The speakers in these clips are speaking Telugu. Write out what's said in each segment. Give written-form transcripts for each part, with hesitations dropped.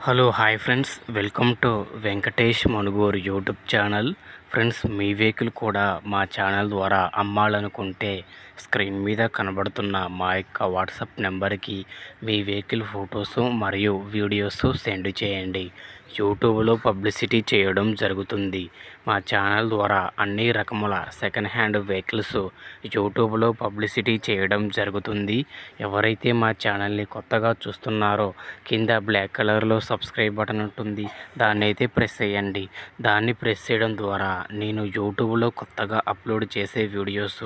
Hello hi friends, welcome to Venkatesh Manuguru YouTube channel. Friends, me vehicle కూడా మా ఛానల్ ద్వారా అమ్మాలనుకుంటే స్క్రీన్ మీద కనబడుతున్న మా యొక్క వాట్సాప్ నెంబర్కి మీ వెహికల్ ఫొటోస్ మరియు వీడియోస్ సెండ్ చేయండి. యూట్యూబ్లో పబ్లిసిటీ చేయడం జరుగుతుంది. మా ఛానల్ ద్వారా అన్ని రకముల సెకండ్ హ్యాండ్ వెహికల్స్ యూట్యూబ్లో పబ్లిసిటీ చేయడం జరుగుతుంది. ఎవరైతే మా ఛానల్ని కొత్తగా చూస్తున్నారో కింద బ్లాక్ కలర్లో సబ్స్క్రైబ్ బటన్ ఉంటుంది, దాన్ని అయితే ప్రెస్ చేయండి. దాన్ని ప్రెస్ చేయడం ద్వారా నేను యూట్యూబ్లో కొత్తగా అప్లోడ్ చేసే వీడియోస్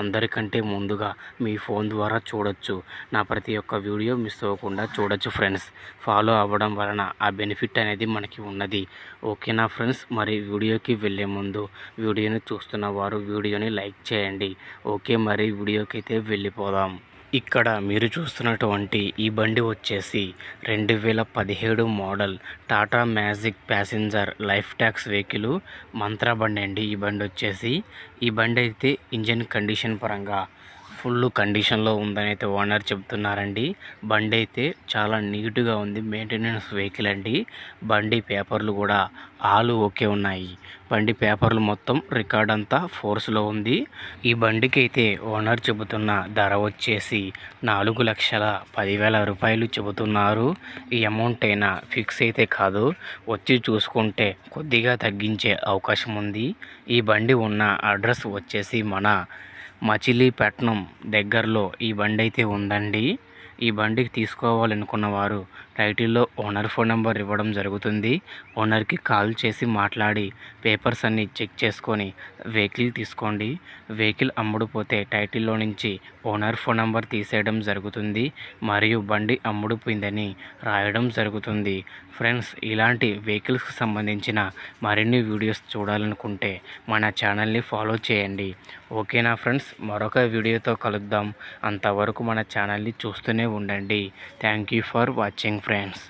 అందరికంటే ముందుగా మీ ఫోన్ ద్వారా చూడొచ్చు. నా ప్రతి ఒక్క వీడియో మిస్ అవ్వకుండా చూడొచ్చు ఫ్రెండ్స్. ఫాలో అవ్వడం వలన ఆ బెనిఫిట్ అనేది మనకి ఉన్నది. ఓకేనా ఫ్రెండ్స్? మరి వీడియోకి వెళ్ళే ముందు వీడియోని చూస్తున్న వారు వీడియోని లైక్ చేయండి. ఓకే, మరి వీడియోకి అయితే వెళ్ళిపోదాం. ఇక్కడ మీరు చూస్తున్నటువంటి ఈ బండి వచ్చేసి 2017 model Tata magic passenger life tax vehicle mantra బండి అండి. ఈ బండి అయితే ఇంజన్ కండిషన్ పరంగా ఫుల్ కండిషన్లో ఉందని అయితే ఓనర్ చెప్తున్నారండి. బండి అయితే చాలా నీట్గా ఉంది, మెయింటెనెన్స్ వెహికల్ అండి. బండి పేపర్లు కూడా ఆలు ఓకే ఉన్నాయి. బండి పేపర్లు మొత్తం రికార్డ్ అంతా ఫోర్స్లో ఉంది. ఈ బండికి అయితే ఓనర్ చెబుతున్న ధర వచ్చేసి 4,10,000 రూపాయలు చెబుతున్నారు. ఈ అమౌంట్ అయినా ఫిక్స్ అయితే కాదు, వచ్చి చూసుకుంటే కొద్దిగా తగ్గించే అవకాశం ఉంది. ఈ బండి ఉన్న అడ్రస్ వచ్చేసి మన మచిలీపట్నం దగ్గరలో ఈ బండి అయితే ఉందండి. ఈ బండికి తీసుకోవాలనుకున్న వారు టైటిల్లో ఓనర్ ఫోన్ నెంబర్ ఇవ్వడం జరుగుతుంది. ఓనర్కి కాల్ చేసి మాట్లాడి పేపర్స్ అన్నీ చెక్ చేసుకొని వెహికల్ తీసుకోండి. వెహికల్ అమ్ముడుపోతే టైటిల్లో నుంచి ఓనర్ ఫోన్ నెంబర్ తీసేయడం జరుగుతుంది మరియు బండి అమ్ముడుపోయిందని రాయడం జరుగుతుంది. ఫ్రెండ్స్, ఇలాంటి వెహికల్స్కి సంబంధించిన మరిన్ని వీడియోస్ చూడాలనుకుంటే మన ఛానల్ని ఫాలో చేయండి. ఓకేనా ఫ్రెండ్స్? మరొక వీడియోతో కలుద్దాం. అంతవరకు మన ఛానల్ని చూస్తూనే ఉండండి. Thank you for watching friends.